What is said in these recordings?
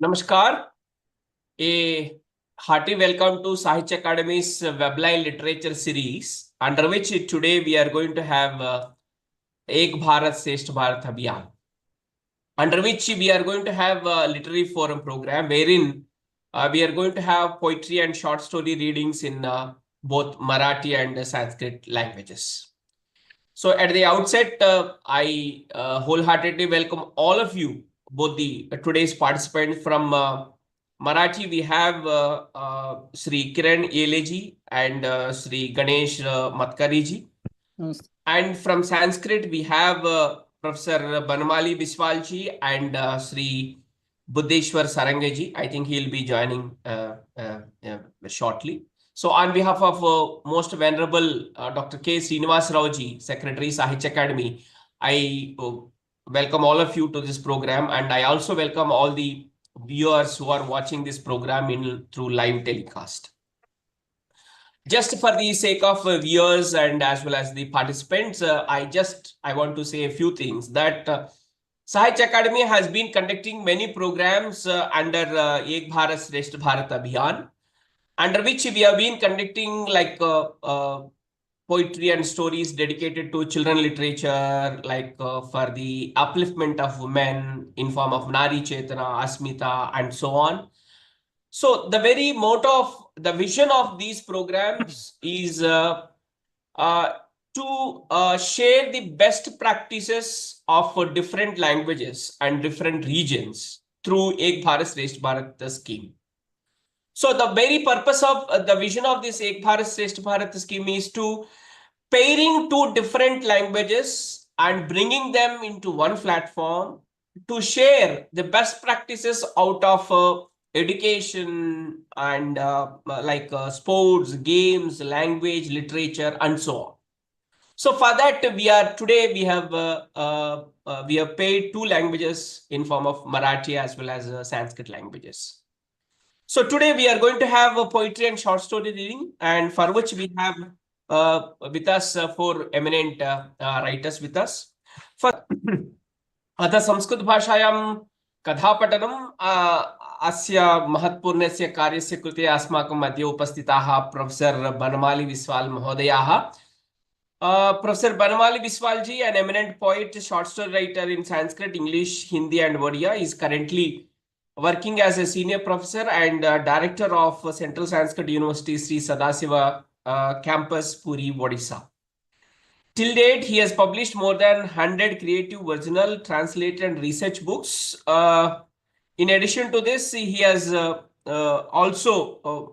Namaskar. A hearty welcome to Sahitya Academy's Webline Literature Series, under which today we are going to have Ek Bharat Shresth Bharat Abhiyan, under which we are going to have a literary forum program wherein we are going to have poetry and short story readings in both Marathi and Sanskrit languages. So at the outset, I wholeheartedly welcome all of you, both the today's participants from Marathi. We have Sri Kiran Yeleji and Sri Ganesh Matkariji. And from Sanskrit, we have Professor Banmali Biswalji and Sri Buddheshwar Sarangeji. I think he'll be joining shortly. So on behalf of most venerable Dr. K. Srinivas Raoji, Secretary, Sahitya Academy, I welcome all of you to this program, and I also welcome all the viewers who are watching this program through live telecast. Just for the sake of viewers and as well as the participants, I want to say a few things that Sahitya Academy has been conducting many programs under Ek Bharat Shresth Bharat Abhiyan, under which we have been conducting like poetry and stories dedicated to children literature, like for the upliftment of women in form of Nari Chetana, Asmita, and so on. So the very motto of the vision of these programs is to share the best practices of different languages and different regions through Ek Bharat Shresth Bharat scheme. So the very purpose of the vision of this Ek Bharat Shresth Bharat scheme is to pairing two different languages and bringing them into one platform to share the best practices out of education and sports, games, language, literature, and so on. So for that, we have paired two languages in form of Marathi as well as Sanskrit languages. So today we are going to have a poetry and short story reading, and for which we have with us four eminent writers with us. अतः संस्कृत भाषायां कथापठनम् अस्य महत्पूर्णस्य कार्यस्य कृते अस्माकं मध्ये उपस्थिताः professor Banmali Biswal महोदयाः. Professor Banmali Biswalji, an eminent poet, short story writer in Sanskrit, English, Hindi, and Odia, is currently working as a senior professor and director of Central Sanskrit University, Sri Sadasiva Campus, Puri, Odisha. Till date, he has published more than 100 creative, original, translated, and research books. In addition to this, he has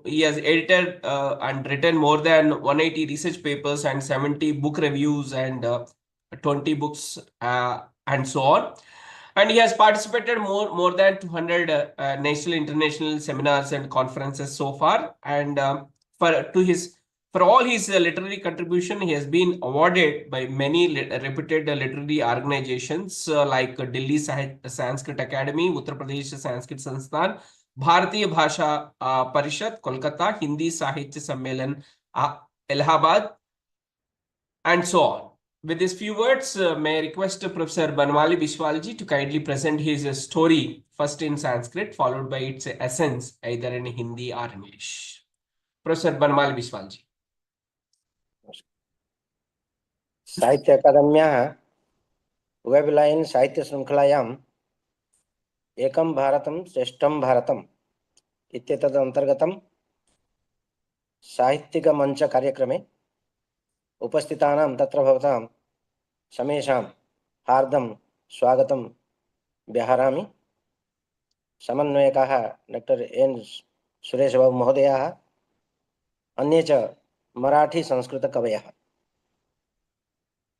edited and written more than 180 research papers and 70 book reviews and 20 books and so on. And he has participated more than 200 national, international seminars and conferences so far. And for all his literary contribution, he has been awarded by many reputed literary organizations like Delhi Sanskrit Academy, Uttar Pradesh Sanskrit Sansthan, Bharatiya Bhasha Parishad, Kolkata, Hindi Sahitya Sammelan, Allahabad, and so on. With these few words, may I request Professor Banmali Biswalji to kindly present his story, first in Sanskrit, followed by its essence, either in Hindi or English. Professor Banmali Biswalji. साहित्य अकादम्याः webline साहित्य श्रृंखलायाम् एकं भारतं श्रेष्ठं भारतम् इत्येतद् अन्तर्गतं साहित्यिक मंच कार्यक्रमे उपस्थितानां तत्र भवतां समेषां हार्दं स्वागतं व्याहरामि. समन्वयकाः डॉक्टर एन सुरेशबाबु महोदयाः, अन्ये च मराठी संस्कृत कवयः.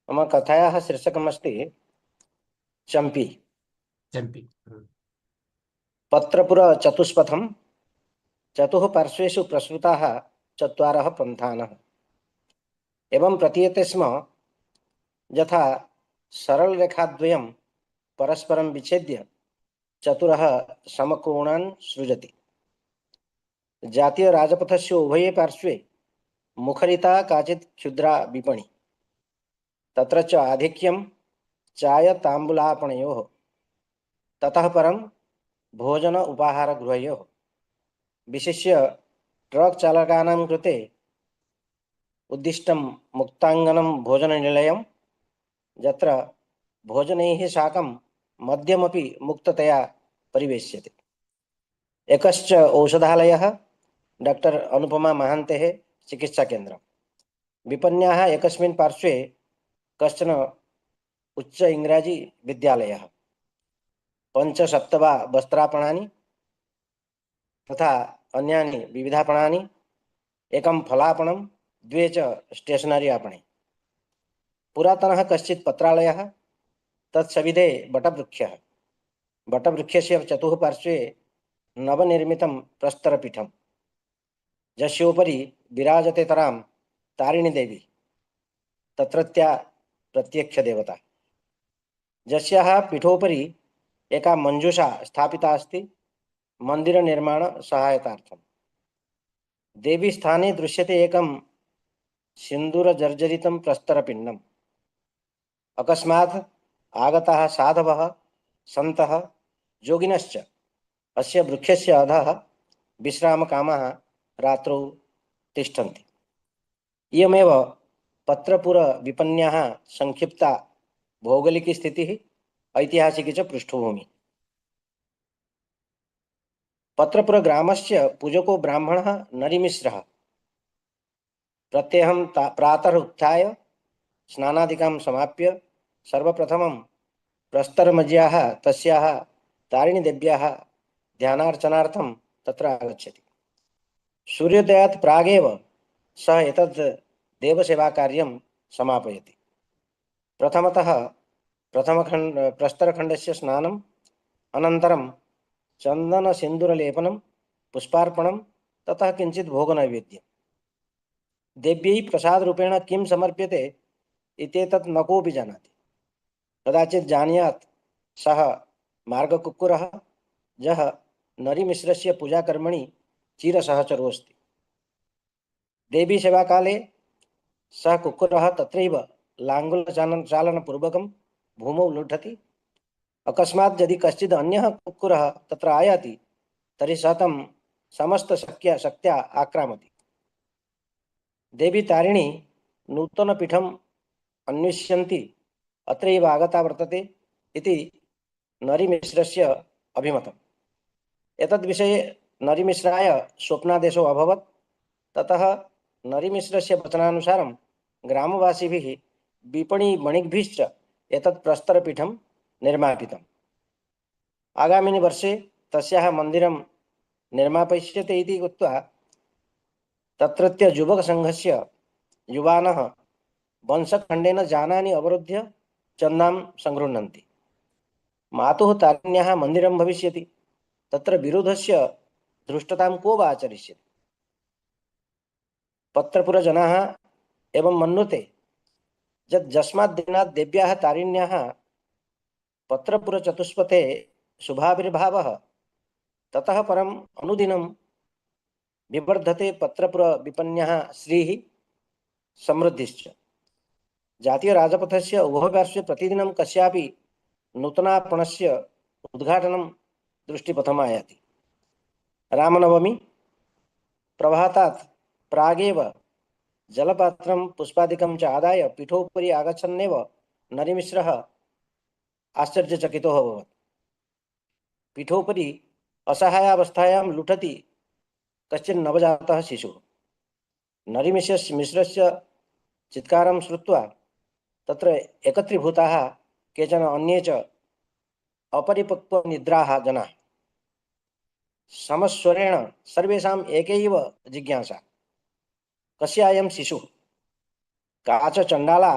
मम कथायाः शीर्षकमस्ति चम्पी. पत्रपुर चतुष्पथं चतुः पार्श्वेषु प्रसृताः चत्वारः पन्थानः. एवं प्रतीयते स्म यथा सरलरेखाद्वयं परस्परं विच्छेद्य चतुरः समकोणान् सृजति. जातीय राजपथस्य उभये पार्श्वे मुखरिता काचित् क्षुद्रा विपणि. तत्र च आधिक्यं चाय ताम्बूलापणयोः. ततः परं भोजन उपाहारगृहयोः विशिष्य ट्रक् चालकानां कृते उद्दिष्टं मुक्ताङ्गनं भोजननिलयं, यत्र भोजनैः साकं मद्यमपि मुक्ततया परिवेश्यते। एकश्च औषधालयः डॉक्टर अनुपमा महान्तेः चिकित्साकेन्द्रं। विपण्याः एकस्मिन् पार्श्वे कश्चन उच्च इंग्राजी विद्यालयः, पञ्च सप्त वा वस्त्रापणानि तथा अन्यानि विविधापणानि, एकं फलापणं, द्वे च स्टेशनरी आपणे। पुरातनः कश्चित् पत्रालयः, तत्सविधे वटवृक्षः। वटवृक्षस्य चतुःपार्श्वे नवनिर्मितं प्रस्तरपीठं, यस्योपरि विराजते तरां तारिणी देवी, तत्रत्या प्रत्यक्षदेवता, यस्याः पीठोपरि एका मंजूषा स्थापिता अस्ति मन्दिरनिर्माण सहायतार्थं। देवी स्थाने दृश्यते एकं सिन्दूरजर्जरितं प्रस्तरपिण्डम्। अकस्मात् आगताः साधवः, सन्तः, योगिनश्च अस्य वृक्षस्य अधः विश्रामकामाः रात्रौ तिष्ठन्ति। इयमेव पत्रपुरविपण्याः संक्षिप्ता भौगोलिकी स्थितिः, ऐतिहासिकी च पृष्ठभूमिः। पत्रपुरग्रामस्य पूजको ब्राह्मणः नरिमिश्रः प्रत्यहं प्रातः उत्थाय स्नानादिकं समाप्य सर्वप्रथमं प्रस्तरमज्याः तस्याः तारिणीदेव्याः ध्यानार्चनार्थं तत्र आगच्छति। सूर्योदयात् प्रागेव सः एतद् देवसेवाकार्यं समापयति। प्रथमतः प्रस्तरखण्डस्य स्नानम्, अनन्तरं चन्दनसिन्दूरलेपनं, पुष्पार्पणं, ततः किञ्चित् भोगनैवेद्यम्। देव्यै प्रसादरूपेण किं समर्प्यते इत्येतत् न कोऽपि जानाति। कदाचित् जानीयात् सः मार्गकुक्कुरः, यः नरिमिश्रस्य पूजाकर्मणि चिरसहचरोऽस्ति। देवीसेवाकाले सः कुक्कुरः तत्रैव लाङ्गुलचालनपूर्वकं भूमौ लुठति। अकस्मात् यदि कश्चित् अन्यः कुक्कुरः तत्र आयाति तर्हि सः तं समस्तशक्त्या आक्रामति। देवी तारिणी नूतनपीठम् अन्विष्यन्ति अत्रैव आगता वर्तते इति नरिमिश्रस्य अभिमतम्। एतद्विषये नरिमिश्राय स्वप्नादेशो अभवत्। ततः नरिमिश्रस्य वचनानुसारं ग्रामवासिभिः विपणिवणिक्भिश्च एतत् प्रस्तरपीठं निर्मापितम्। आगामिनि वर्षे तस्याः मन्दिरं निर्मापयिष्यते इति उक्त्वा तत्रत्य युवकसङ्घस्य युवानः वंशखण्डेन जानानि अवरुद्ध्य चन्दां सङ्गृह्णन्ति। मातुः तारिण्याः मन्दिरं भविष्यति, तत्र विरोधस्य धृष्टतां को वा आचरिष्यति। पत्रपुरजनाः एवं मन्युते यत् यस्मात् दिनात् देव्याः तारिण्याः पत्रपुरचतुष्पथे शुभाविर्भावः, ततः परम् अनुदिनं विवर्धते पत्रपुरविपन्याः श्रीः समृद्धिश्च। जातीयराजपथस्य उभयपार्श्वे प्रतिदिनं कस्यापि नूतनापणस्य उद्घाटनं दृष्टिपथम् आयाति। रामनवमी प्रभातात् प्रागेव जलपात्रं पुष्पादिकं च आदाय पीठोपरि आगच्छन्नेव नरिमिश्रः आश्चर्यचकितो अभवत्। पीठोपरि असहायावस्थायां लुठति कश्चित् नवजातः शिशुः। नरिमिश्रस्य चित्कारं श्रुत्वा तत्र एकत्रीभूताः केचन अन्ये च अपरिपक्वनिद्राः जनाः। समस्वरेण सर्वेषाम् एकैव जिज्ञासा, कस्यायं शिशुः? का च चण्डाला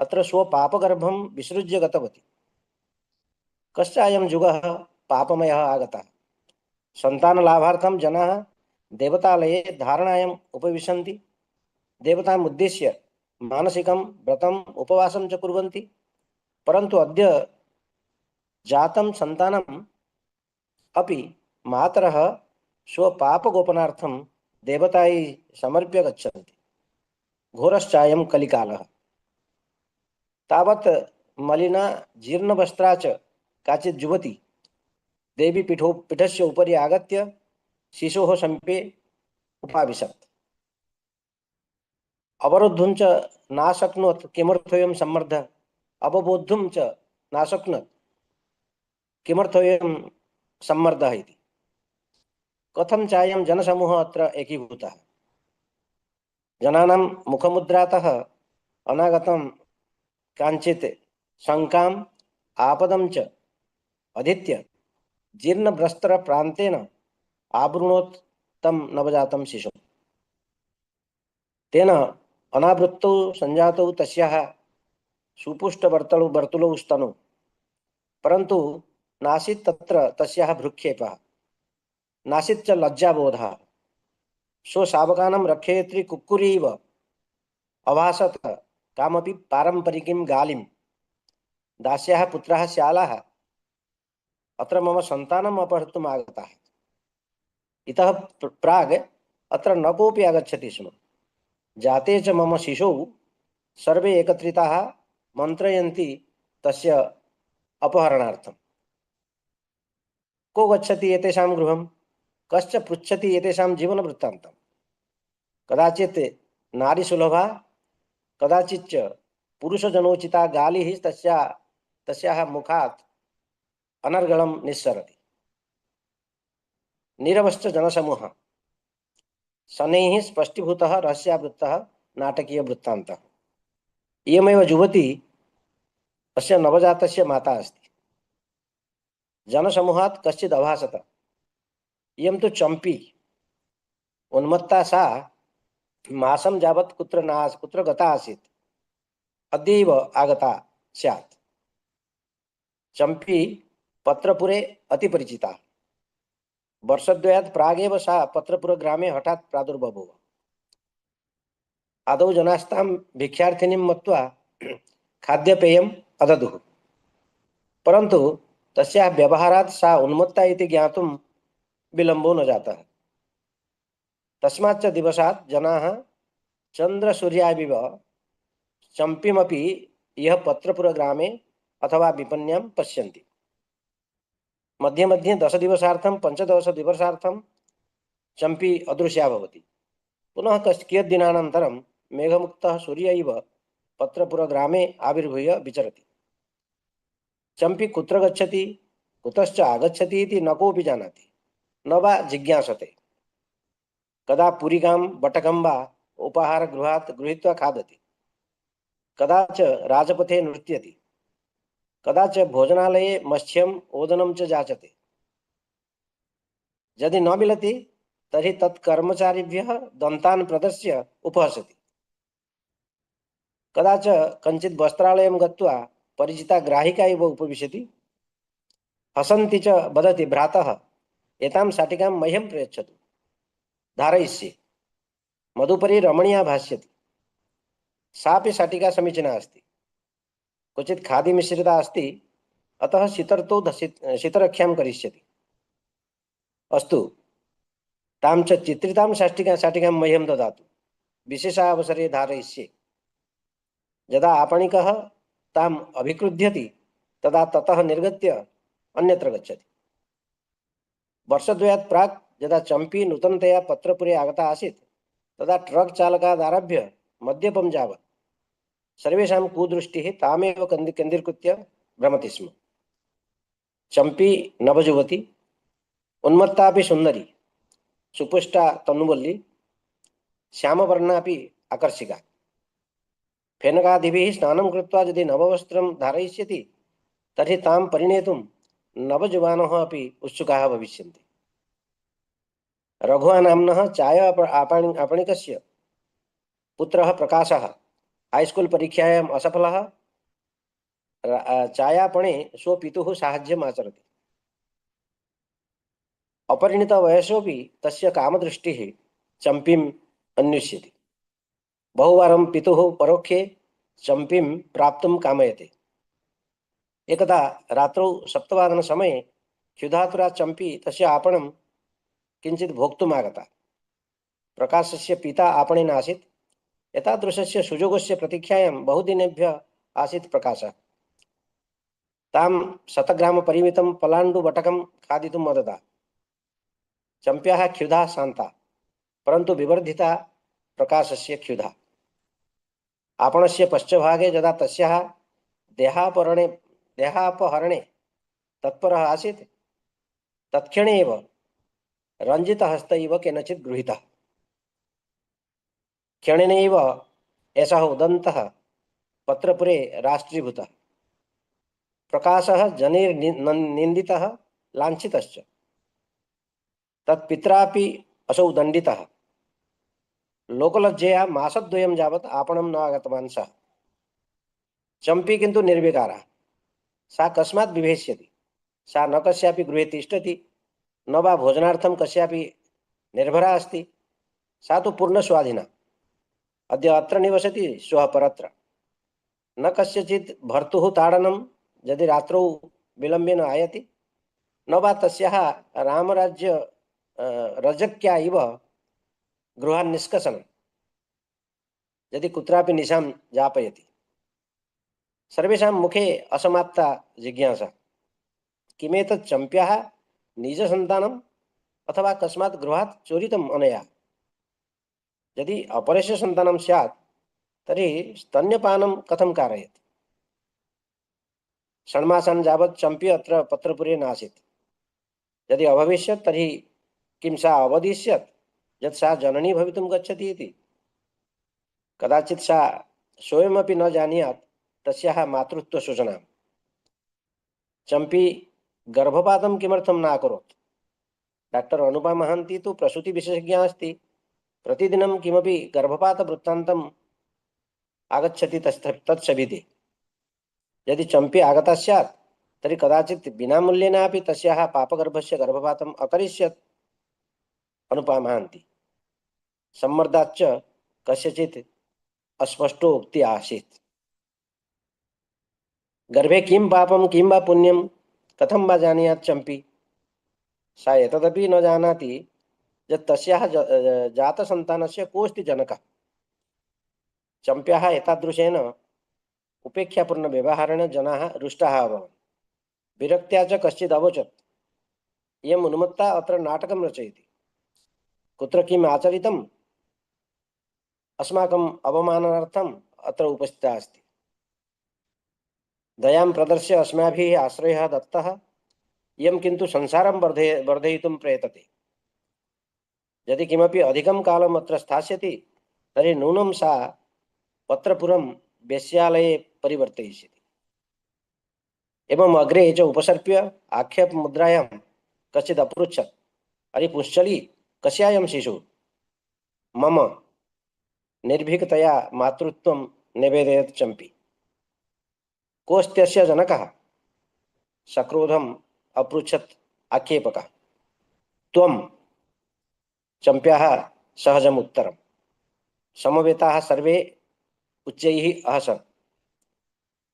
अत्र स्वपापगर्भं विसृज्य गतवती? कश्चायं युगः पापमयः आगतः? सन्तानलाभार्थं जनाः देवतालये धारणायाम् उपविशन्ति, देवताम् उद्दिश्य मानसिकं व्रतम् उपवासं च कुर्वन्ति। परन्तु अद्य जातं सन्तानम् अपि मातरः स्वपापगोपनार्थं देवतायै समर्प्य गच्छन्ति। घोरश्चायं कलिकालः। तावत् मलिना जीर्णवस्त्रा च काचित् युवती पीठस्य उपरि आगत्य शिशोः समीपे उपाविशत्। अवरोद्धुं च नाशक्नोत् किमर्थोऽयं सम्मर्दः, अवबोद्धुं च नाशक्नोत् किमर्थोऽयं सम्मर्दः इति। कथं चायं जनसमूहः अत्र एकीभूतः। जनानां मुखमुद्रातः अनागतं काञ्चित् शङ्काम् आपदं च अधीत्य जीर्णवस्त्रप्रान्तेन आवृणोत् तं नवजातं शिशुं। तेन अनावृत्तौ सञ्जातौ तस्याः सुपुष्टवर्तुलौ स्तनौ, परन्तु नासीत् तत्र तस्याः भ्रूक्षेपः, नासीत् च लज्जाबोधः। स्वशावकानां रक्षयित्री कुक्कुरी इव अभासत कामपि पारम्परिकीं गालिं। दास्याः पुत्राः श्यालाः अत्र मम सन्तानम् अपहर्तुम् आगताः। इतः प्राग् अत्र न कोऽपि आगच्छति स्म। जाते च मम शिशौ सर्वे एकत्रिताः मन्त्रयन्ति तस्य अपहरणार्थम्। को गच्छति एतेषां गृहं, कश्च पृच्छति एतेषां जीवनवृत्तान्तं। कदाचित् नारीसुलभा, कदाचिच्च पुरुषजनोचिता गालिः तस्याः मुखात् अनर्गलं निस्सरति। नीरवश्च जनसमूहः, शनैः स्पष्टीभूतः रहस्यावृत्तः नाटकीयवृत्तान्तः। इयमेव युवती अस्य नवजातस्य माता अस्ति। जनसमूहात् कश्चित् अभासत, इयं तु चम्पी। उन्मत्ता सा मासं यावत् कुत्र गता आसीत्, अद्यैव आगता स्यात्। चम्पी पत्रपुरे अतिपरिचिता। वर्षद्वयात् प्रागेव सा पत्रपुरग्रामे हठात् प्रादुर्बभूव। आदौ जनास्तां भिक्षार्थिनीं मत्वा खाद्यपेयम् अददुः, परन्तु तस्याः व्यवहारात् सा उन्मत्ता इति ज्ञातुं विलम्बो न जातः। तस्माच्च दिवसात् जनाः चन्द्रसूर्याविव चम्पीमपि यः पत्रपुरग्रामे अथवा विपण्यां पश्यन्ति। मध्ये मध्ये 10 दिवसार्थं 15 दिवसार्थं चम्पी अदृश्या भवति। पुनः कियत् दिनानन्तरं मेघमुक्तः सूर्य इव पत्रपुरग्रामे आविर्भूय विचरति। चम्पी कुत्र गच्छति, कुतश्च आगच्छति इति न कोऽपि जानाति, न वा जिज्ञासते। कदा पुरिकां बटकं वा उपाहारगृहात् गृहीत्वा खादति, कदा च राजपथे नृत्यति, कदा च भोजनालये मत्स्यम् ओदनं च जाचते। यदि न मिलति तर्हि तत्कर्मचारिभ्यः दन्तान् प्रदर्श्य उपहसति। कदा च कञ्चित् वस्त्रालयं गत्वा परिचिता ग्राहिका इव उपविशति। हसन्ति च वदति, भ्रातः एतां शाटिकां मह्यं प्रयच्छतु, धारयिष्ये। मदुपरि रमणीया भाष्यति। सापि शाटिका समीचीना अस्ति, क्वचित् खादी मिश्रिता अस्ति, अतः शीतर्तौ शीतरक्षां करिष्यति। अस्तु, तां च चित्रितां शाटिकां मह्यं ददातु, विशेषावसरे धारयिष्ये। यदा आपणिकः ताम् अभिक्रुध्यति तदा ततः निर्गत्य अन्यत्र गच्छति। वर्षद्वयात् प्राक् यदा चम्पी नूतनतया पत्रपुरे आगता आसीत्, तदा ट्रक् चालकादारभ्य मद्यपं यावत् सर्वेषां कुदृष्टिः तामेव केन्द्रीकृत्य भ्रमति स्म। चम्पी नवयुवती, उन्मत्तापि सुन्दरी, सुपुष्टा तनुवल्ली, श्यामवर्णापि आकर्षिका। फेनकादिभिः स्नानं कृत्वा यदि नववस्त्रं धारयिष्यति तर्हि तां परिणेतुं नवजुवानः अपि उत्सुकाः भविष्यन्ति। रघुआ नाम्नः आपणिकस्य पुत्रः प्रकाशः हाईस्कूल् परीक्षायाम् असफलः चायापणे स्वपितुः साहाय्यम् आचरति। अपरिणितवयसोऽपि तस्य कामदृष्टिः चम्पीम् अन्विष्यति। बहुवारं पितुः परोक्षे चम्पीं प्राप्तुं कामयते। एकदा रात्रौ 7:00 क्षुधातुरा चम्पी तस्य आपणं किञ्चित् भोक्तुम् आगता। प्रकाशस्य पिता आपणे नासीत्। एतादृशस्य सुयोगस्य प्रतीक्षायां बहुदिनेभ्यः आसीत् प्रकाशः। तां शतग्राम परिमितं पलाण्डुबटकं खादितुं वदता। चम्प्याः क्षुधा शान्ता, परन्तु विवर्धिता प्रकाशस्य क्षुधा। आपणस्य पश्चभागे यदा तस्याः देहापहरणे तत्परः आसीत्, तत्क्षणे एव रञ्जितहस्त इव केनचित् गृहीतः। क्षणेनैव एषः उदन्तः पत्रपुरे राष्ट्रीभूतः। प्रकाशः जनैर्निन्दितः लाञ्छितश्च। तत्पित्रापि असौ दण्डितः। लोकलज्जया मासद्वयं यावत् आपणं न आगतवान् सः। चम्पी किन्तु निर्विकारा। सा कस्मात् विभेष्यति? सा न कस्यापि गृहे तिष्ठति, न वा भोजनार्थं कस्यापि निर्भरा अस्ति। सा तु पूर्णस्वाधीना। अद्य अत्र निवसति, श्वः परत्र। न कस्यचित् भर्तुः ताडनं यदि रात्रौ विलम्बेन आयाति, न वा तस्याः रामराज्य रजक्या इव गृहान् निष्कसनं यदि कुत्रापि निशां यापयति। सर्वेषां मुखे असमाप्ता जिज्ञासा, किमेतत् चम्प्याः निजसन्तानम् अथवा कस्मात् गृहात् चोरितम् अनया? यदि अपरस्य सन्तानं स्यात् तर्हि स्तन्यपानं कथं कारयेत्? षण्मासान् यावत् चम्पी अत्र पत्रपुरे नासीत्। यदि अभविष्यत् तर्हि किं सा अवदिष्यत् यत् सा जननी भवितुं गच्छति इति? कदाचित् सा स्वयमपि न जानीयात् तस्याः मातृत्वसूचनां। चम्पी गर्भपातं किमर्थं न अकरोत्? डॉक्टर अनुपा महान्ती तु प्रसूतिविशेषज्ञा अस्ति। प्रतिदिनं किमपि गर्भपातवृत्तान्तम् आगच्छति तत्सविधे। यदि चम्पी आगता स्यात् तर्हि कदाचित् विनामूल्येनापि तस्याः पापगर्भस्य गर्भपातम् अकरिष्यत् अनुपा महान्ती। सम्मर्दाच्च कस्यचित् अस्पष्टोक्ति आसीत्। गर्भे किं पापं किं वा पुण्यं कथं वा जानीयात् चम्पी? सा एतदपि न जानाति यत् तस्याः जातसन्तानस्य कोऽस्ति जनकः। चम्प्याः एतादृशेन उपेक्षापूर्णव्यवहारेण जनाः रुष्टाः अभवन्। विरक्त्या च कश्चित् अवोचत्, इयम् उन्मत्ता अत्र नाटकं रचयति। कुत्र किम् आचरितम्? अस्माकम् अवमाननार्थम् अत्र उपस्थिता अस्ति। दयां प्रदर्श्य अस्माभिः आश्रयः दत्तः, इयं किन्तु संसारं वर्धयितुं प्रयतते। यदि किमपि अधिकं कालम् अत्र स्थास्यति तर्हि नूनं सा पत्रपुरं वेश्यालये परिवर्तयिष्यति। एवम् अग्रे च उपसर्प्य आक्षेपमुद्रायां कश्चित् अपृच्छत्, अरे पुंश्चली, कस्यायं शिशुः? मम, निर्भीकतया मातृत्वं निवेदयत् चम्पी। कोऽस्त्यस्य जनकः? सक्रोधम् अपृच्छत् आक्षेपकः। त्वं, चम्प्याः सहजम् उत्तरम्। समवेताः सर्वे उच्चैः अहसन्।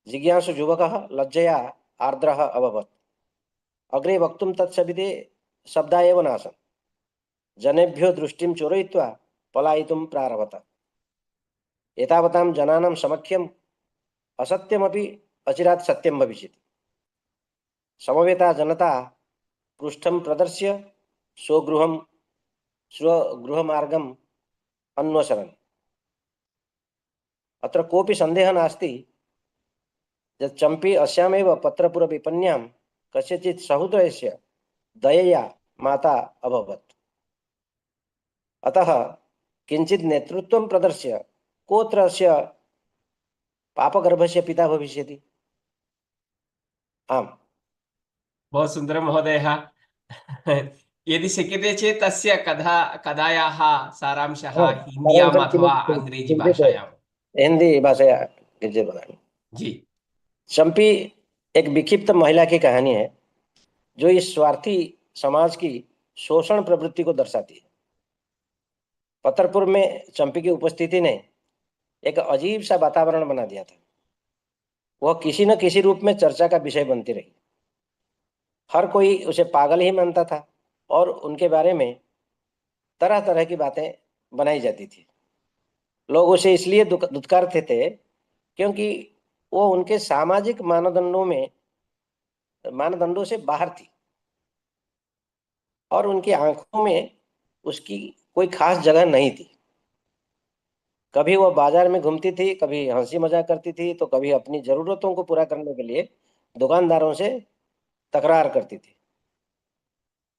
जिज्ञासु युवकः लज्जया आर्द्रः अभवत्। अग्रे वक्तुं तत्सविधे शब्दा एव नासन्। जनेभ्यो दृष्टिं चोरयित्वा पलायितुं प्रारभत। एतावतां जनानां समक्षम् असत्यमपि अचिरात् सत्यं भविष्यति। समवेता जनता पृष्ठं प्रदर्श्य स्वगृहमार्गम् अन्वसरन्। अत्र कोऽपि सन्देहः नास्ति यत् चम्पी अस्यामेव पत्रपुरविपण्यां कस्यचित् सहोदरस्य दयया माता अभवत्। अतः किञ्चित् नेतृत्वं प्रदर्श्य कोऽत्र अस्य पापगर्भस्य पिता भविष्यति? आम्। बहुत सुन्दरं महोदयः। यदि शक्यते चेत् तस्य कथायाः सारांशः हिन्द्याम् अथवा अंग्रेजी भाषायां। हिंदी भाषया किञ्चित् वदामि। जी। चम्पी एक विक्षिप्त महिला की कहानी है जो इस स्वार्थी समाज की शोषण प्रवृत्ति को दर्शाती है। पत्थरपुर में चम्पी की उपस्थिति ने एक अजीब सा वातावरण बना दिया था। वह किसी न किसी रूप में चर्चा का विषय बनती रही। हर कोई उसे पागल ही मानता था और उनके बारे में तरह तरह की बातें बनाई जाती थी। लोग उसे इसलिए दुत्कारते थे क्योंकि वो उनके सामाजिक मानदंडों में मानदंडों से बाहर थी और उनकी आंखों में उसकी कोई खास जगह नहीं थी। कभी वह बाजार में घूमती थी, कभी हंसी मजाक करती थी, तो कभी अपनी जरूरतों को पूरा करने के लिए दुकानदारों से तकरार करती थी।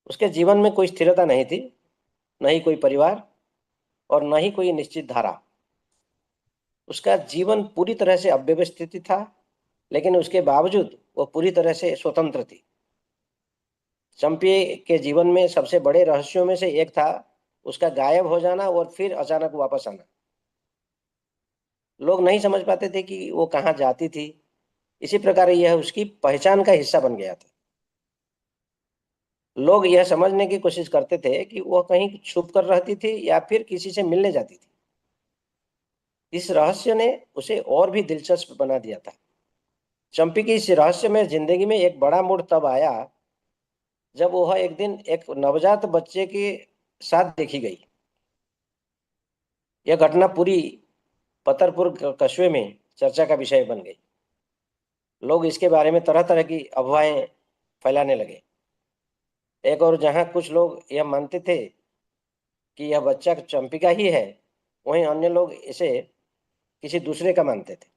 उसके जीवन में कोई स्थिरता नहीं थी, न ही कोई परिवार और न ही कोई निश्चित धारा। उसका जीवन पूरी तरह से अव्यवस्थित था, लेकिन उसके बावजूद वो पूरी तरह से स्वतंत्र थी। चंपी के जीवन में सबसे बड़े रहस्यों में से एक था उसका गायब हो जाना और फिर अचानक वापस आना। लोग नहीं समझ पाते थे कि वो कहाँ जाती थी। इसी प्रकार यह उसकी पहचान का हिस्सा बन गया था। लोग यह समझने की कोशिश करते थे कि वह कहीं छुप कर रहती थी या फिर किसी से मिलने जाती थी। इस रहस्य ने उसे और भी दिलचस्प बना दिया था। चंपी की इस रहस्य में जिंदगी में एक बड़ा मोड़ तब आया जब वह एक दिन एक नवजात बच्चे के साथ देखी गई। यह घटना पूरी पतरपुर कस्बे में चर्चा का विषय बन गई। लोग इसके बारे में तरह तरह की अफवाहें फैलाने लगे। एक और जहां कुछ लोग यह मानते थे कि यह बच्चा चंपी का ही है, वहीं अन्य लोग इसे किसी दूसरे का मानते थे।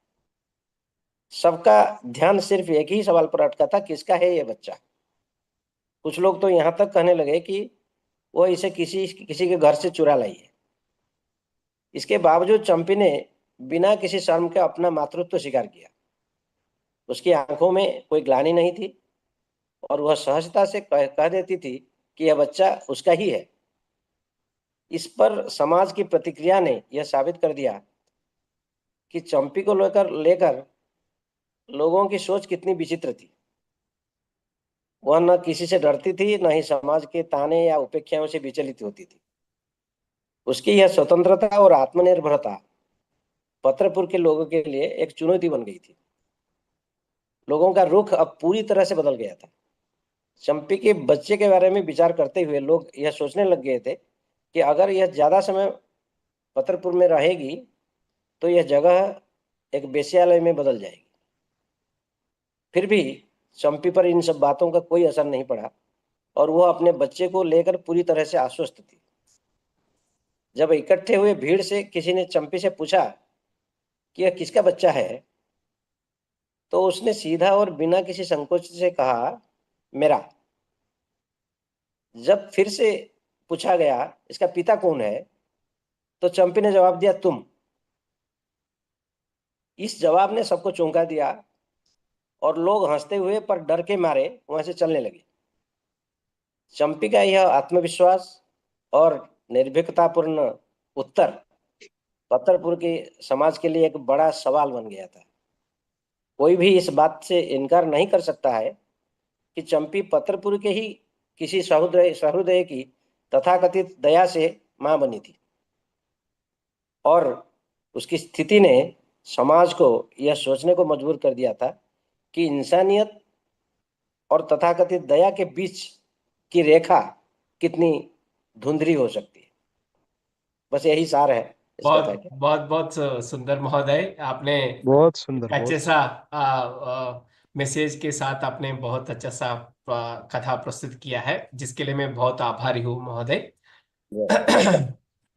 सबका ध्यान सिर्फ एक ही सवाल पर अटका था, किसका है यह बच्चा। कुछ लोग तो यहाँ तक कहने लगे कि वह इसे किसी किसी के घर से चुरा लाई है। इसके बावजूद चंपी ने बिना किसी शर्म के अपना मातृत्व स्वीकार किया। उसकी आंखों में कोई ग्लानि नहीं थी और वह सहजता से कह देती थी कि यह बच्चा उसका ही है। इस पर समाज की प्रतिक्रिया ने यह साबित कर दिया कि चंपी को लेकर लेकर लोगों की सोच कितनी विचित्र थी। वह न किसी से डरती थी, न ही समाज के ताने या उपेक्षाओं से विचलित होती थी। उसकी यह स्वतंत्रता और आत्मनिर्भरता पत्रपुर के लोगों के लिए एक चुनौती बन गई थी। लोगों का रुख अब पूरी तरह से बदल गया था। चंपी के बच्चे के बारे में विचार करते हुए लोग यह सोचने लग गए थे कि अगर यह ज्यादा समय पतरपुर में रहेगी तो यह जगह एक वेश्यालय में बदल जाएगी। फिर भी चंपी पर इन सब बातों का कोई असर नहीं पड़ा और वह अपने बच्चे को लेकर पूरी तरह से आश्वस्त थी। जब इकट्ठे हुए भीड़ से किसी ने चंपी से पूछा कि यह किसका बच्चा है, तो उसने सीधा और बिना किसी संकोच से कहा, मेरा। जब फिर से पूछा गया इसका पिता कौन है, तो चंपी ने जवाब दिया, तुम। इस जवाब ने सबको चौंका दिया और लोग हंसते हुए पर डर के मारे वहां से चलने लगे। चंपी का यह आत्मविश्वास और निर्भीकतापूर्ण उत्तर पत्थरपुर के समाज के लिए एक बड़ा सवाल बन गया था। कोई भी इस बात से इनकार नहीं कर सकता है कि चंपी पत्थरपुर के ही किसी सहृदय की तथाकथित दया से मां बनी थी और उसकी स्थिति ने समाज को यह सोचने को मजबूर कर दिया था कि इंसानियत और तथाकथित दया के बीच की रेखा कितनी धुंधली हो सकती है। बस यही सार है इस कथा बहुत का। बहुत बहुत सुंदर महोदय, आपने बहुत एक सुंदर, अच्छे बहुत सा मैसेज के साथ आपने बहुत अच्छा सा कथा प्रस्तुत किया है, जिसके लिए मैं बहुत आभारी हूँ महोदय। जय